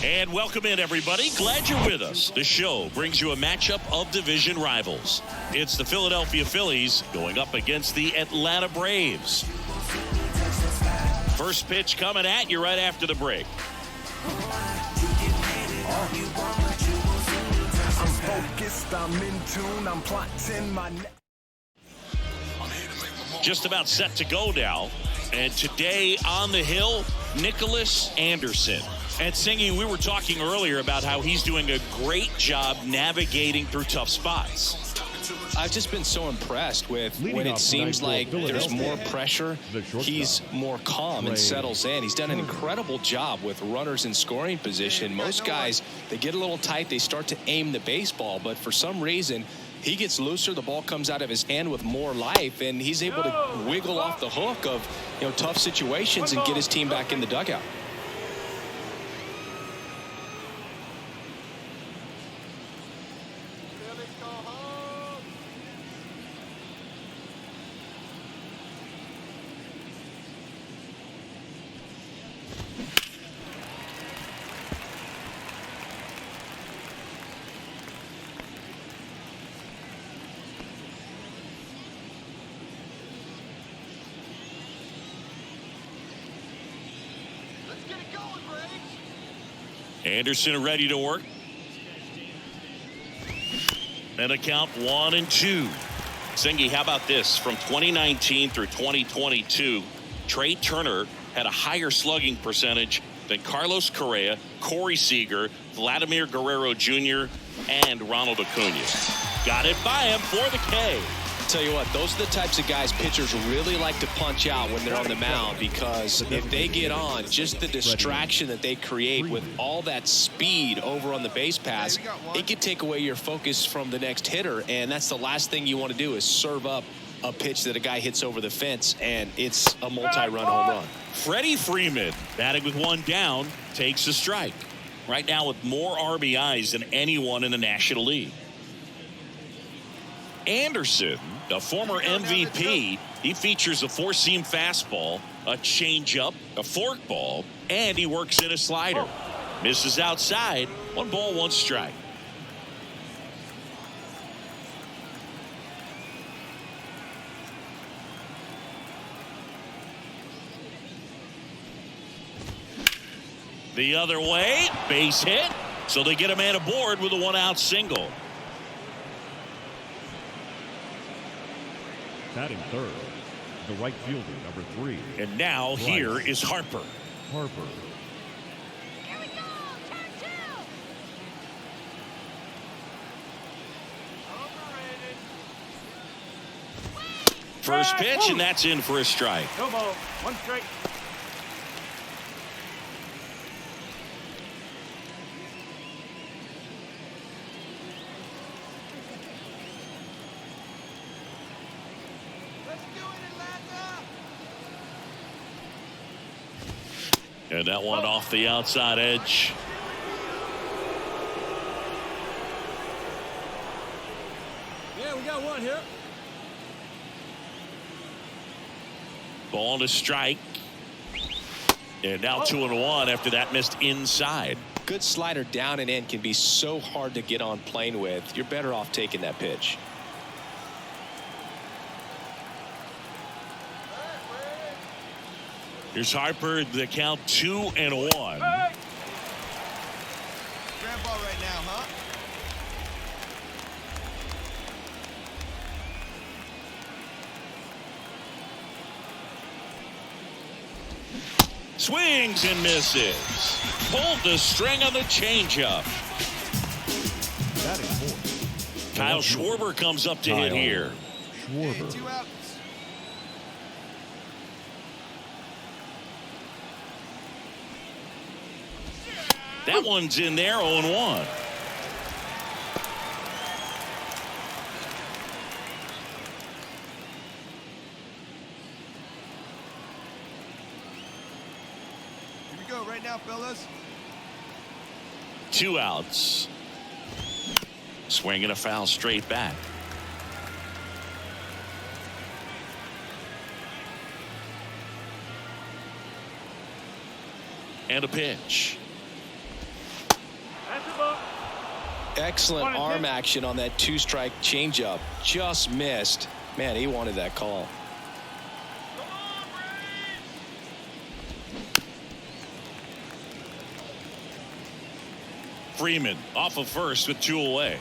And welcome in, everybody. Glad you're with us. The show brings you a matchup of division rivals. It's the Philadelphia Phillies going up against the Atlanta Braves. First pitch coming at you right after the break. I'm focused, I'm in tune, I'm plotting my... Just about set to go now. And today on the hill, Nickolas Anderson. And Singy, we were talking earlier about how he's doing a great job navigating through tough spots. I've just been so impressed with when it seems like there's more pressure, he's more calm and settles in. He's done an incredible job with runners in scoring position. Most guys, they get a little tight, they start to aim the baseball, but for some reason, he gets looser, the ball comes out of his hand with more life, and he's able to wiggle off the hook of tough situations and get his team back in the dugout. Anderson ready to work. And a count 1-2. Singy, how about this? From 2019 through 2022, Trey Turner had a higher slugging percentage than Carlos Correa, Corey Seager, Vladimir Guerrero Jr., and Ronald Acuna. Got it by him for the K. Tell you what, those are the types of guys pitchers really like to punch out when they're on the mound, because if they get on, just the distraction that they create with all that speed over on the base pass, it can take away your focus from the next hitter, and that's the last thing you want to do is serve up a pitch that a guy hits over the fence, and it's a multi-run home run. Freddie Freeman, batting with one down, takes a strike. Right now with more RBIs than anyone in the National League. Anderson, a former MVP, he features a four-seam fastball, a changeup, a forkball, and he works in a slider. Misses outside. 1 ball, 1 strike. The other way, base hit. So they get a man aboard with a 1-out single. Batting third, the right fielder, number 3. And now here is Harper. Harper. Here we go, turn 2. First pitch, and that's in for a strike. No ball, 1 strike. And that one off the outside edge. Yeah, we got one here. Ball to strike. And now 2-1 after that missed inside. Good slider down and in can be so hard to get on plane with. You're better off taking that pitch. Here's Harper, the count 2-1. Grandpa right now, huh? Swings and misses. Pulled the string on the changeup. Batting fourth, Kyle Schwarber comes up to hit here. Schwarber. 2 outs. That one's in there, 0-1. Here we go right now, fellas. 2 outs. Swinging a foul straight back. And a pitch. Excellent arm action on that 2-strike changeup. Just missed. Man, he wanted that call. Freeman off of first with 2 away.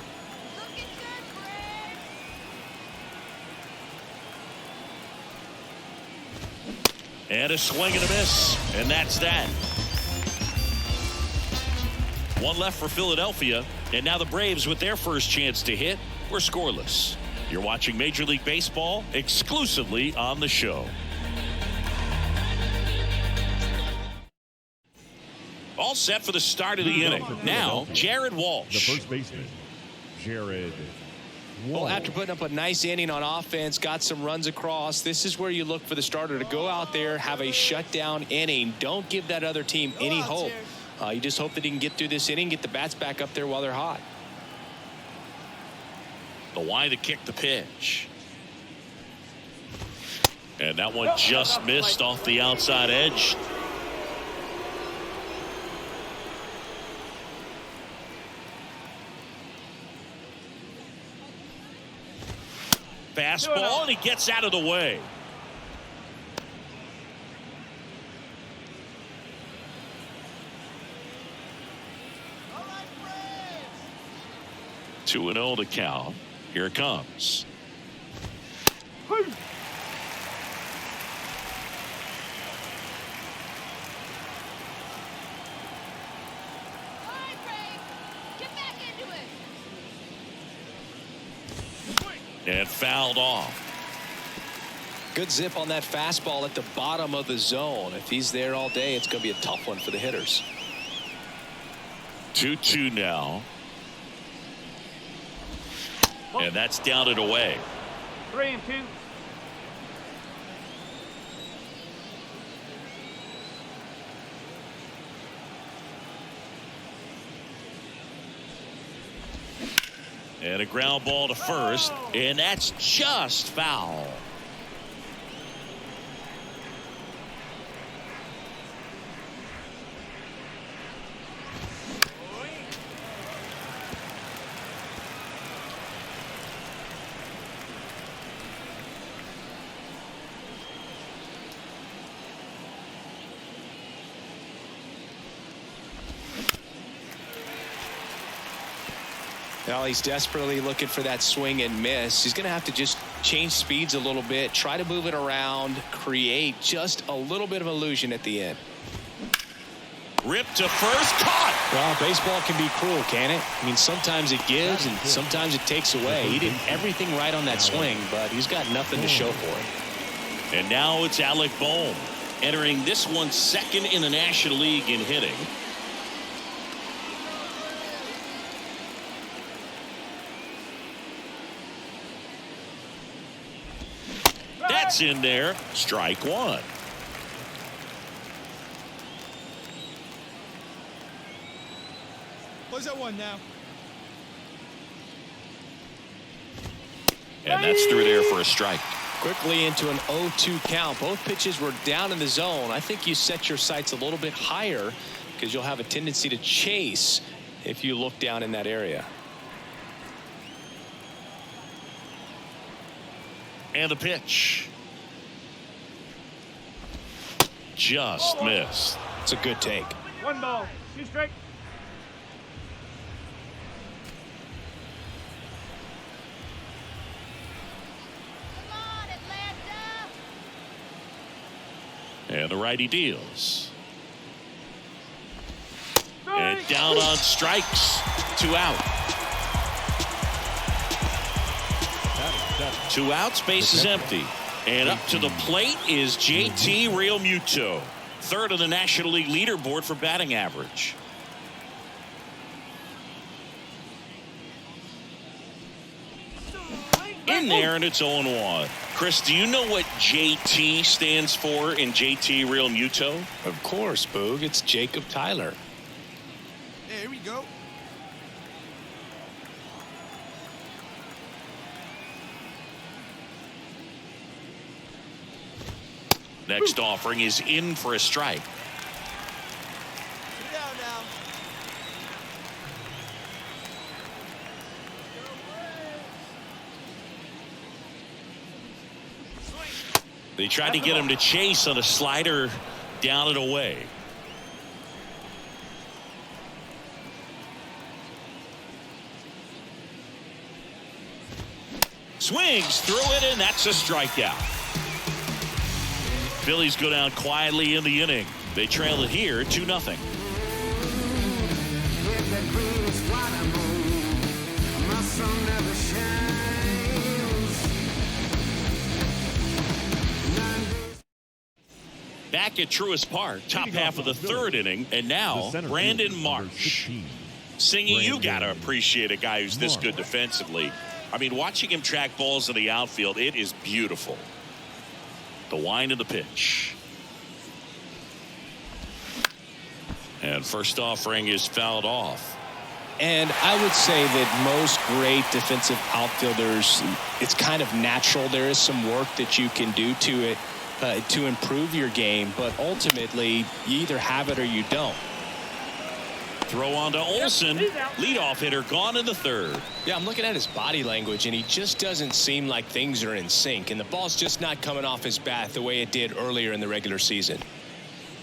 And a swing and a miss. And that's that. 1 left for Philadelphia. And now the Braves, with their first chance to hit, were scoreless. You're watching Major League Baseball exclusively on the show. All set for the start of the inning. Now, Jared Walsh. The first baseman, Jared Walsh. Well, after putting up a nice inning on offense, got some runs across, this is where you look for the starter to go out there, have a shutdown inning. Don't give that other team any hope. You just hope that he can get through this inning, get the bats back up there while they're hot. The wide to kick the pitch. And that one just missed off the outside edge. Fastball, and he gets out of the way. Two 2-0 to count. Here it comes. And fouled off. Good zip on that fastball at the bottom of the zone. If he's there all day, it's going to be a tough one for the hitters. 2-2 now. And that's down and away. 3-2. And a ground ball to first, and that's just foul. Well, he's desperately looking for that swing and miss. He's going to have to just change speeds a little bit, try to move it around, create just a little bit of illusion at the end. Ripped to first, caught. Well, baseball can be cruel, can it? I mean, sometimes it gives and sometimes it takes away. He did everything right on that swing, but he's got nothing to show for it. And now it's Alec Bohm, entering this one second in the National League in hitting. That's in there. Strike one. What's that one now? And that's through there for a strike. Quickly into an 0-2 count. Both pitches were down in the zone. I think you set your sights a little bit higher because you'll have a tendency to chase if you look down in that area. And the pitch. Just missed. It's a good take. 1 ball, 2 strike. Come on, Atlanta. And the righty deals. And down on strikes. 2 out. 2 outs, base is empty. And up to the plate is JT Realmuto, third on the National League leaderboard for batting average. In there, and it's 0-1. Chris, do you know what JT stands for in JT Realmuto? Of course, Boog. It's Jacob Tyler. Hey, here we go. Next offering is in for a strike. Get down now. They tried to get him to chase on a slider down and away. Swings through it, and that's a strikeout. Phillies go down quietly in the inning. They trail it here 2-0. Back at Truist Park, top half of the third inning, and now Brandon Marsh. Singy, you gotta appreciate a guy who's this good defensively. I mean, watching him track balls in the outfield, it is beautiful. The wind of the pitch. And first offering is fouled off. And I would say that most great defensive outfielders, it's kind of natural. There is some work that you can do to it to improve your game, but ultimately you either have it or you don't. Throw on to Olsen. Leadoff hitter gone in the third. Yeah, I'm looking at his body language, and he just doesn't seem like things are in sync, and the ball's just not coming off his bat the way it did earlier in the regular season.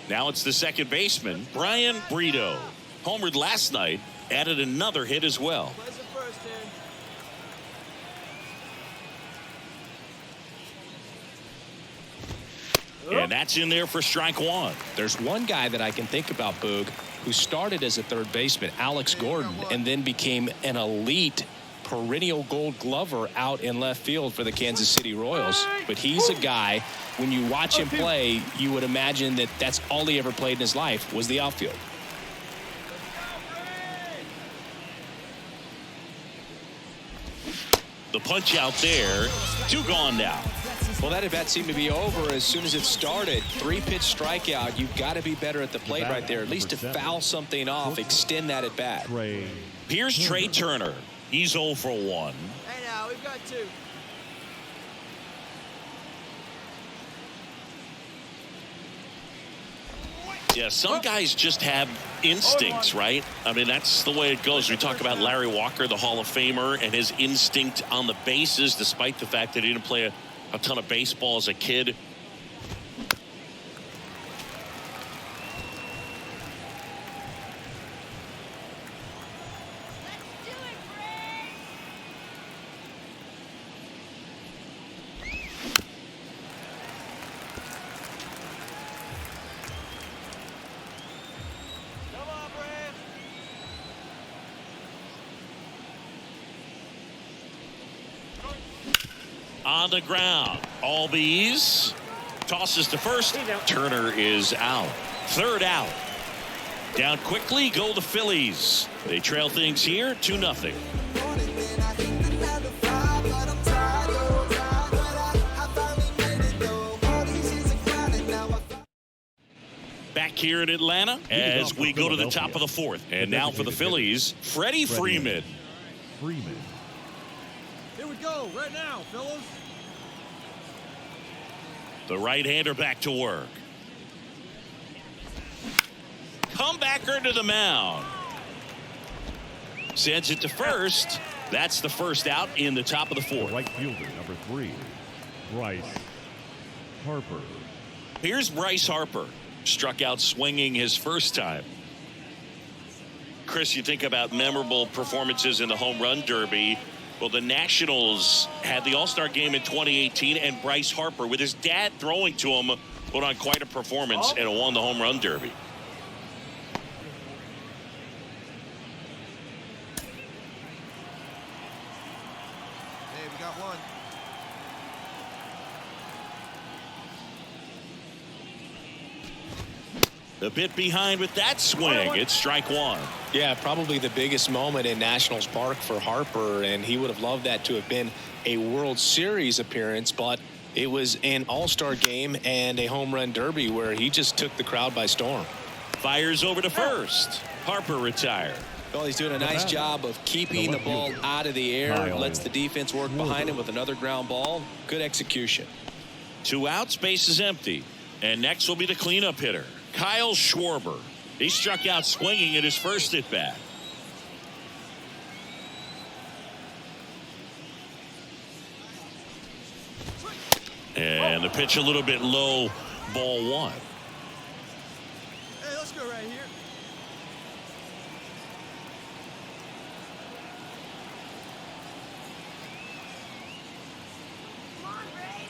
Now it's the second baseman, Brian Brito. Homered last night, added another hit as well. And that's in there for strike one. There's one guy that I can think about, Boog, who started as a third baseman, Alex Gordon, and then became an elite perennial gold glover out in left field for the Kansas City Royals. But he's a guy, when you watch him play, you would imagine that that's all he ever played in his life was the outfield. The punch out there. 2 gone now. Well, that at bat seemed to be over as soon as it started. 3-pitch strikeout. You've got to be better at the plate right there, at least to foul something off, extend that at bat. Here's Trey Turner. He's 0 for 1. Hey, now we've got 2. Yeah, some guys just have instincts, right? I mean, that's the way it goes. We talk about Larry Walker, the Hall of Famer, and his instinct on the bases, despite the fact that he didn't play a ton of baseball as a kid. On the ground, Albies tosses to first. Turner is out. Third out. Down quickly go the Phillies. They trail things here 2-0. Back here in Atlanta as we go to the top of the fourth. And now for the Phillies, Freddie Freeman. Here we go, right now, fellas. The right-hander back to work. Comebacker to the mound. Sends it to first. That's the first out in the top of the fourth. Right fielder, number 3, Bryce Harper. Here's Bryce Harper. Struck out swinging his first time. Chris, you think about memorable performances in the home run derby. Well, the Nationals had the All-Star game in 2018, and Bryce Harper, with his dad throwing to him, put on quite a performance and won the home run derby. Hey, we got one. A bit behind with that swing. It's strike one. Yeah, probably the biggest moment in Nationals Park for Harper, and he would have loved that to have been a World Series appearance, but it was an All-Star game and a home run derby where he just took the crowd by storm. Fires over to first. Harper retired. Well, he's doing a nice job of keeping the ball out of the air, lets the defense work behind him with another ground ball. Good execution. 2 outs, base is empty. And next will be the cleanup hitter, Kyle Schwarber. He struck out swinging at his first at bat. And the pitch a little bit low, ball one. Hey, let's go right here. Come on, Ray.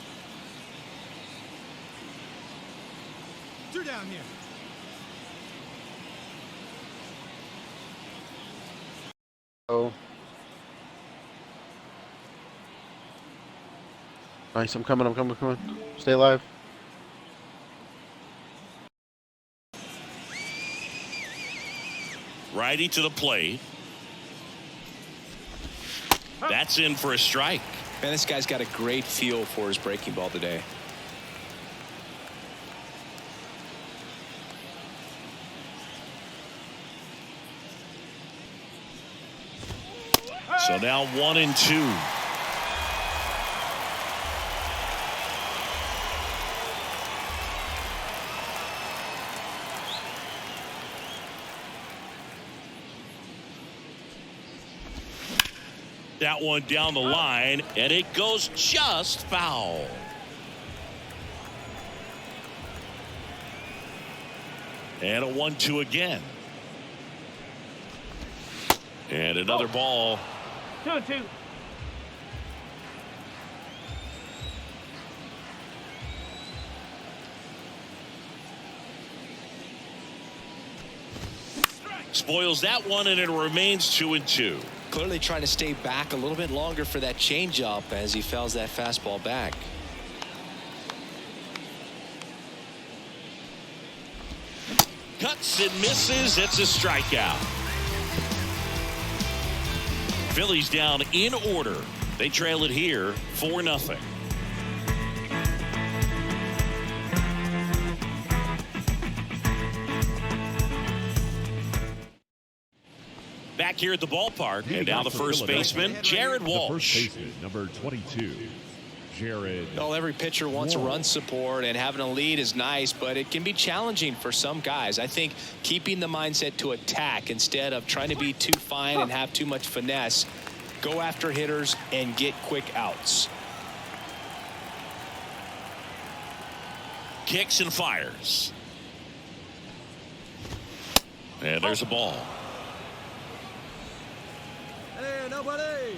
Two down here. Oh. Nice, I'm coming. Stay alive. Righty to the plate. That's in for a strike. Man, this guy's got a great feel for his breaking ball today. So now 1-2. That one down the line, and it goes just foul. And a 1-2 again. And another ball. 2-2. Spoils that one, and it remains 2-2. Clearly trying to stay back a little bit longer for that changeup as he fouls that fastball back. Cuts and misses. It's a strikeout. Phillies down in order. They trail it here 4-0. Back here at the ballpark, and now the first baseman, Jared Walsh. The first baseman, number 22, Jared. Well, every pitcher wants a run support, and having a lead is nice, but it can be challenging for some guys. I think keeping the mindset to attack instead of trying to be too fine and have too much finesse, go after hitters and get quick outs. Kicks and fires. And there's a ball. Hey, nobody.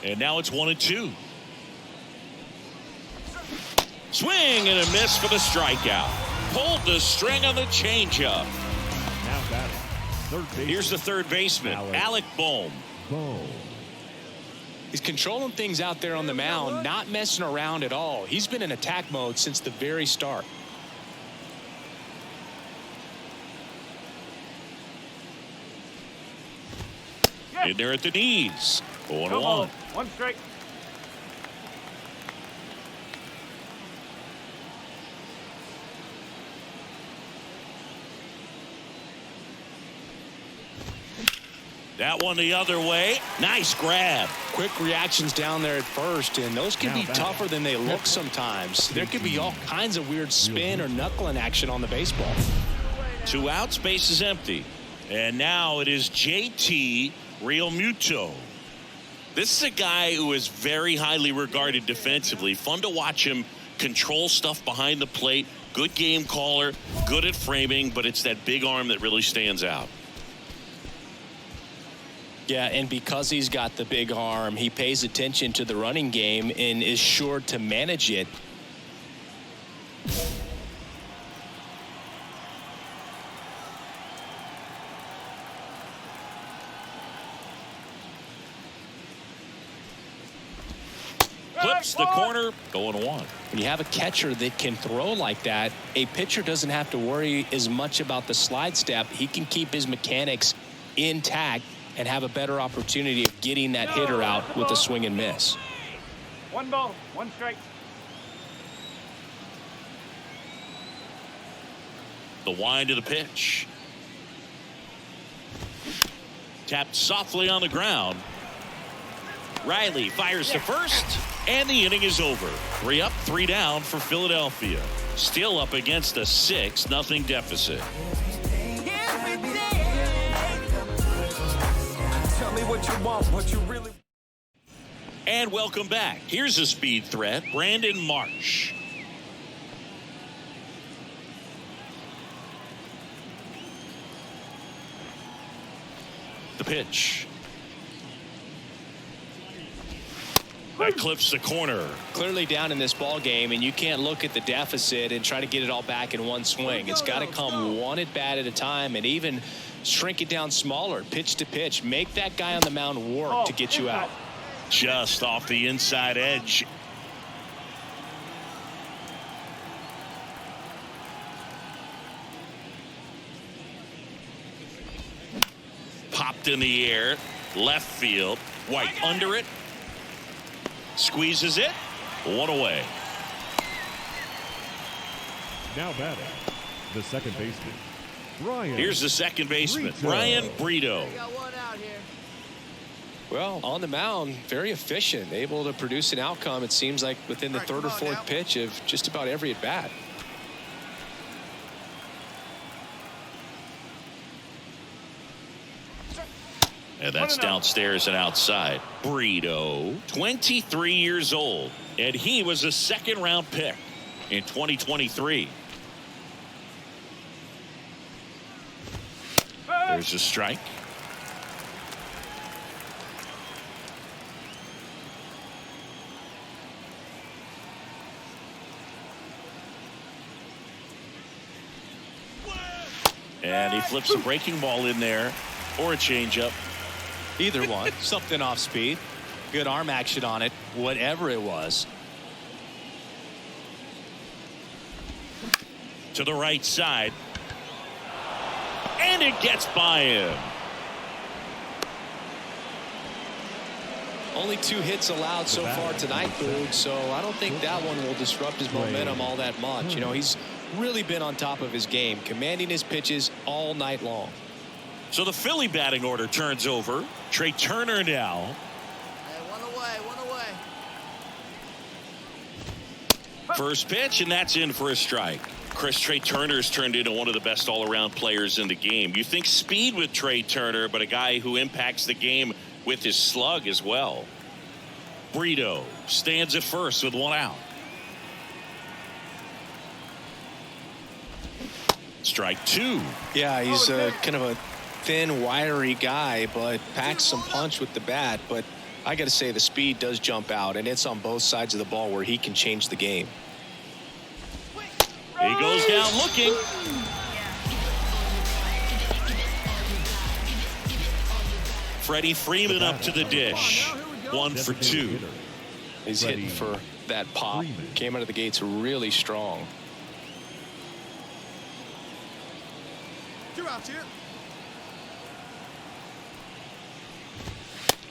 And now it's 1-2. Swing and a miss for the strikeout. Pulled the string on the changeup. Now batting, third baseman. Here's the third baseman, Alec Bohm. He's controlling things out there on the mound, not messing around at all. He's been in attack mode since the very start. In there at the knees. 0-1. No ball. One strike. That one the other way. Nice grab. Quick reactions down there at first, and those can be tougher than they look sometimes. There could be all kinds of weird spin or knuckling action on the baseball. 2 outs, base is empty. And now it is JT Realmuto. This is a guy who is very highly regarded defensively. Fun to watch him control stuff behind the plate. Good game caller, good at framing, but it's that big arm that really stands out. Yeah, and because he's got the big arm, he pays attention to the running game and is sure to manage it. Clips the corner, going 1. When you have a catcher that can throw like that, a pitcher doesn't have to worry as much about the slide step. He can keep his mechanics intact and have a better opportunity of getting that hitter out with a swing and miss. 1 ball, 1 strike. The wind of the pitch. Tapped softly on the ground. Riley fires to first, and the inning is over. 3 up, 3 down for Philadelphia. Still up against a 6-0 deficit. Tell me what you want, what you really. And welcome back. Here's a speed threat, Brandon Marsh. The pitch. That clips the corner. Clearly down in this ball game, and you can't look at the deficit and try to get it all back in one swing. It's got to come one at bat at a time, and even shrink it down smaller, pitch to pitch. Make that guy on the mound work to get you out. Just off the inside edge. Popped in the air, left field. White under it. Squeezes it. 1 away. Now batting, the second baseman, Brian. Here's the second baseman, Brito. Ryan Brito. Got one out here. Well, on the mound, very efficient, able to produce an outcome, it seems like, within the third or fourth pitch of just about every at bat. And that's downstairs and outside. Brito, 23 years old, and he was a second-round pick in 2023. There's a strike. And he flips a breaking ball in there, or a changeup. Either one. Something off speed. Good arm action on it, whatever it was. To the right side. And it gets by him. Only 2 hits allowed so far tonight, Boog, so I don't think that one will disrupt his momentum all that much. You know, he's really been on top of his game, commanding his pitches all night long. So the Philly batting order turns over. Trey Turner now. Hey, one away. First pitch, and that's in for a strike. Trey Turner's turned into one of the best all-around players in the game. You think speed with Trey Turner, but a guy who impacts the game with his slug as well. Brito stands at first with 1 out. Strike 2. Yeah, he's kind of a thin, wiry guy, but packs some punch with the bat. But I got to say, the speed does jump out, and it's on both sides of the ball where he can change the game. He goes down looking. Freddie Freeman up to the dish. 1 for 2. He's hitting for that pop. Came out of the gates really strong. 2 outs here.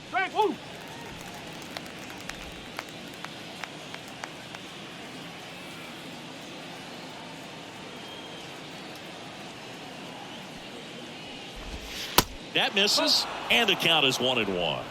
Strike, woo! That misses, and the count is 1-1.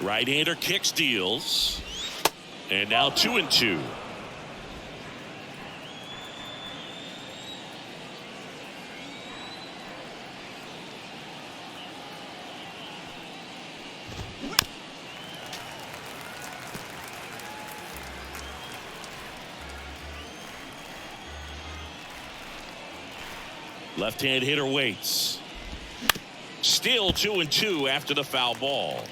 Right-hander kicks, deals, and now 2-2. Left-hand hitter waits. Still 2-2 after the foul ball.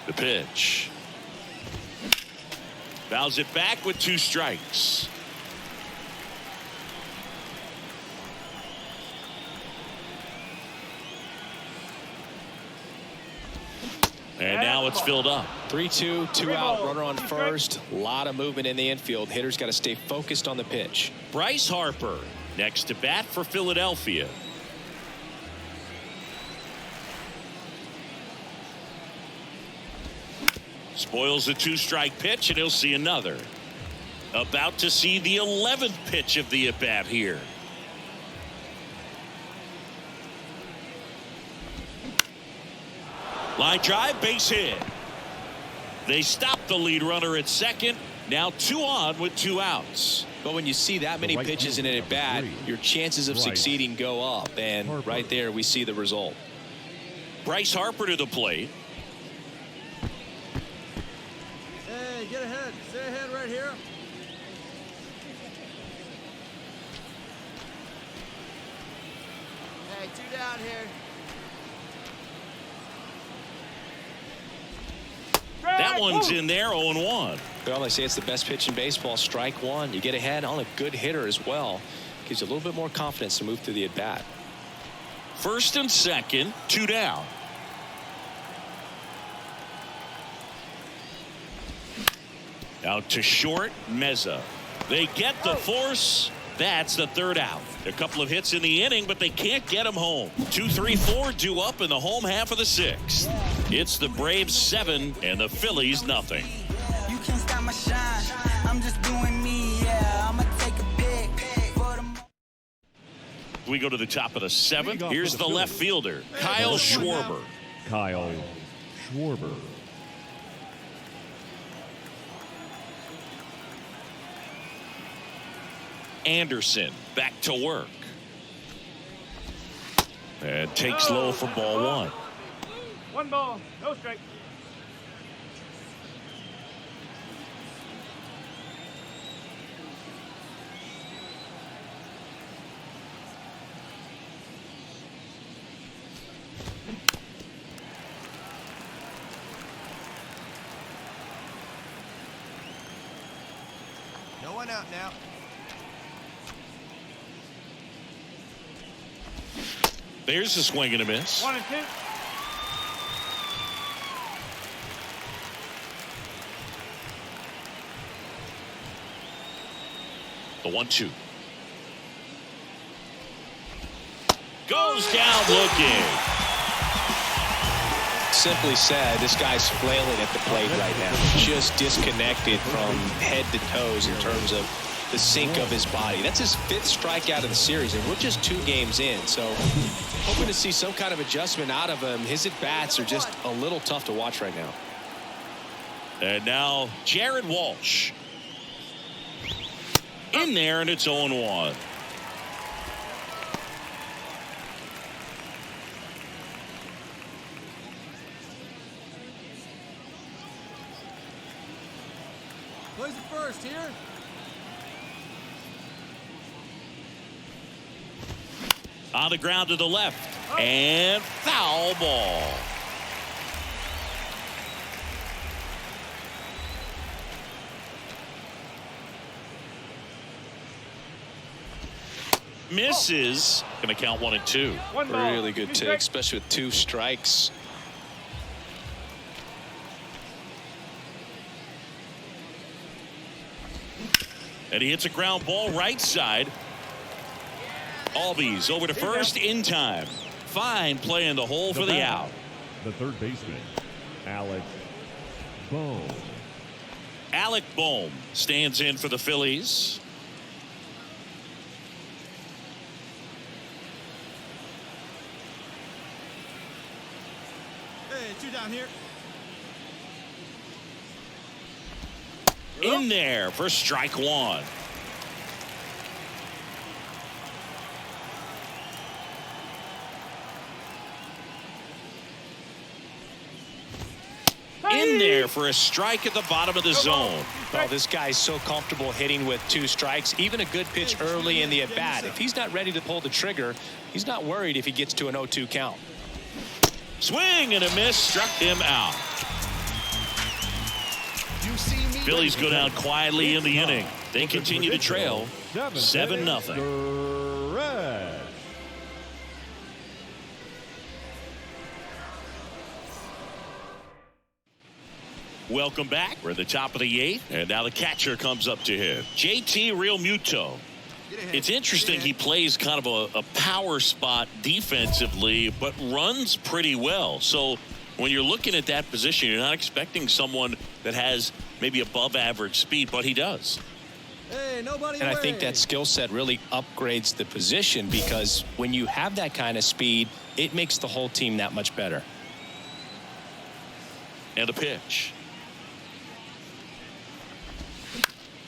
The pitch. Fouls it back with 2 strikes. And now it's filled up. 3-2, 2 out, runner on first. A lot of movement in the infield. Hitters got to stay focused on the pitch. Bryce Harper next to bat for Philadelphia. Spoils a 2-strike pitch, and he'll see another. About to see the 11th pitch of the at-bat here. Line drive, base hit. They stop the lead runner at second. Now 2 on with 2 outs. But when you see that many pitches in an at-bat, your chances of succeeding go up. And right there, we see the result. Bryce Harper to the plate. Hey, get ahead. Stay ahead right here. Hey, 2 down here. That one's in there, 0-1. Well, they say it's the best pitch in baseball. Strike one. You get ahead on a good hitter as well. Gives you a little bit more confidence to move through the at-bat. First and second, 2 down. Out to short, Meza. They get the force. That's the 3rd out. A couple of hits in the inning, but they can't get him home. 2, 3, 4 due up in the home half of the 6th. It's the Braves 7 and the Phillies nothing. You can't stop my shine. I'm just doing me. Yeah, I'ma take a pic for the. We go to the top of the 7th. Here's the left fielder, Kyle Schwarber. Kyle Schwarber. Anderson back to work. And takes low for ball 1. 1 ball, no strike. No one out now. There's a swing and a miss. 1 and 2. The 1-2. Goes down looking. Simply said, this guy's flailing at the plate right now. Just disconnected from head to toes in terms of the sink of his body. That's his 5th strikeout of the series, and we're just 2 games in. So hoping to see some kind of adjustment out of him. His at-bats are just a little tough to watch right now. And now Jared Walsh. In there, and it's 0-1. Plays it first here. On the ground to the left. And foul ball. Misses. Going to count 1 and 2. Really good take, especially with 2 strikes. And he hits a ground ball right side. Albies over to first in time. Fine play in the hole for the out. The 3rd baseman, Alec Bohm. Alec Bohm stands in for the Phillies. Hey, 2 down here. In there for strike 1. In there for a strike at the bottom of the zone. Well, this guy's so comfortable hitting with 2 strikes. Even a good pitch early in the at-bat. If he's not ready to pull the trigger, he's not worried if he gets to an 0-2 count. Swing and a miss, struck him out. Phillies go down quietly in the inning. They continue to trail 7-0. Welcome back. We're at the top of the 8th, and now the catcher comes up to hit. JT Realmuto. It's interesting, he plays kind of a power spot defensively, but runs pretty well. So when you're looking at that position, you're not expecting someone that has maybe above average speed, but he does. Hey, nobody And I think that skill set really upgrades the position, because when you have that kind of speed, it makes the whole team that much better. And a pitch.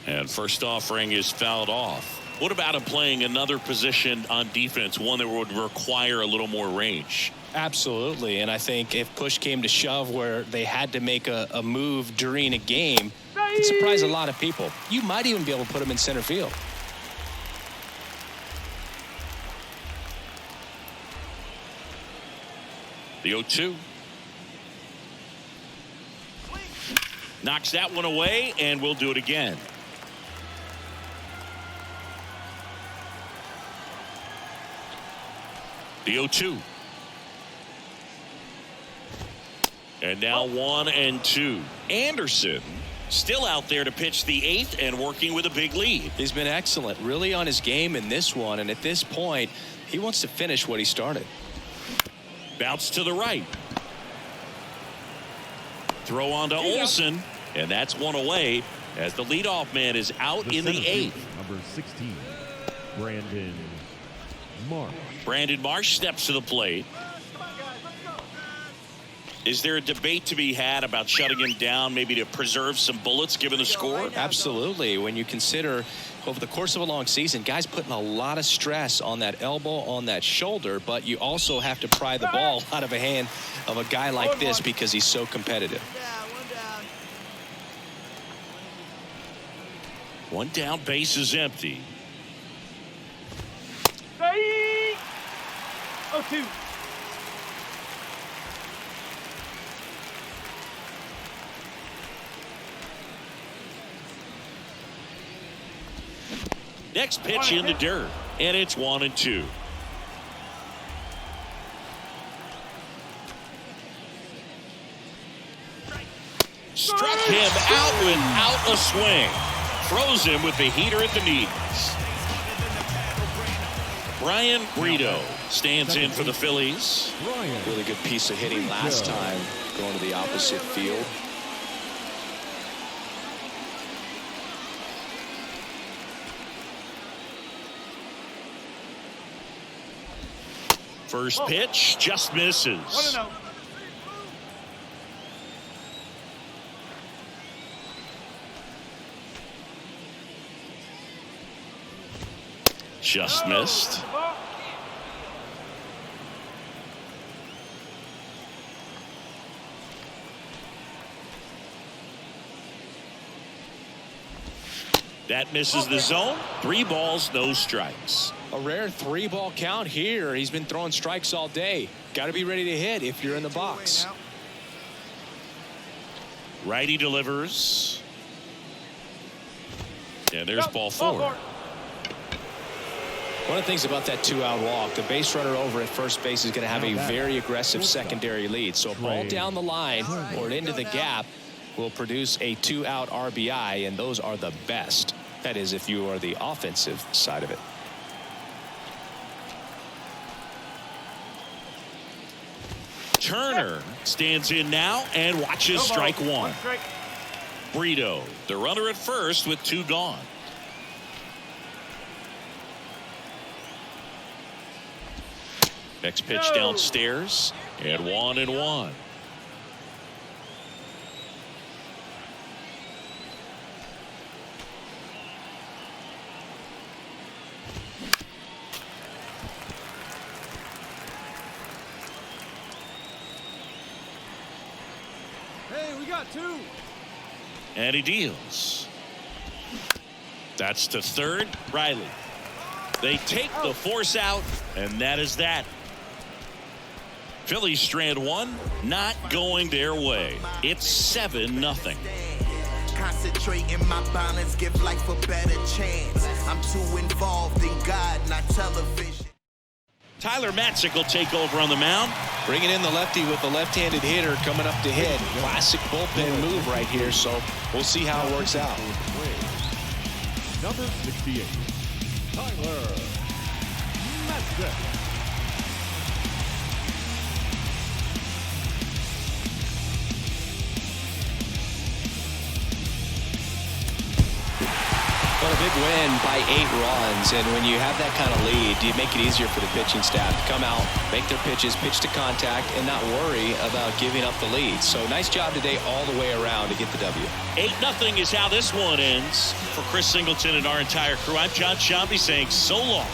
And first offering is fouled off. What about him playing another position on defense, one that would require a little more range? Absolutely. And I think if push came to shove where they had to make a move during a game, it surprised a lot of people. You might even be able to put him in center field. The 0-2. Knocks that one away, and we'll do it again. The 0-2. And now 1-2. Anderson still out there to pitch the 8th and working with a big lead. He's been excellent, really on his game in this one. And at this point, he wants to finish what he started. Bounce to the right. Throw on to Olsen. And that's one away as the leadoff man is out in the 8th. Number 16, Brandon Marsh. Brandon Marsh steps to the plate. Is there a debate to be had about shutting him down, maybe to preserve some bullets given the score? Absolutely. When you consider over the course of a long season, guys putting a lot of stress on that elbow, on that shoulder, but you also have to pry the ball out of a hand of a guy like this because he's so competitive. One down, base is empty. 0-2. Next pitch in the dirt, and it's 1-2. Struck him out without a swing. Throws him with the heater at the knees. Brian Brito stands in for the Phillies. Really good piece of hitting last time, going to the opposite field. First pitch just misses. 1-0. Just missed. That misses the zone. 3 balls, no strikes. A rare 3-ball count here. He's been throwing strikes all day. Got to be ready to hit if you're in the box. Righty delivers. And there's ball 4. One of the things about that 2-out walk, the base runner over at first base is going to have a very aggressive secondary lead. So a ball down the line or into the gap will produce a 2-out RBI, and those are the best. That is, if you are the offensive side of it. Turner stands in now and watches strike 1. Brito, the runner at first with 2 gone. Next pitch downstairs, and 1-1. Hey, we got 2. And he deals. That's to third. Riley. They take the force out, and that is that. Phillies strand 1, not going their way. It's 7-0. Concentrating my balance, give life a better chance. I'm too involved in God, not television. Tyler Matzik will take over on the mound. Bringing in the lefty with the left-handed hitter coming up to hit. Classic bullpen move right here, so we'll see how it works out. Number 68, Tyler Matzik. Well, a big win by 8 runs, and when you have that kind of lead, you make it easier for the pitching staff to come out, make their pitches, pitch to contact, and not worry about giving up the lead. So nice job today all the way around to get the W. 8-0 is how this one ends. For Chris Singleton and our entire crew, I'm John Shambi saying so long.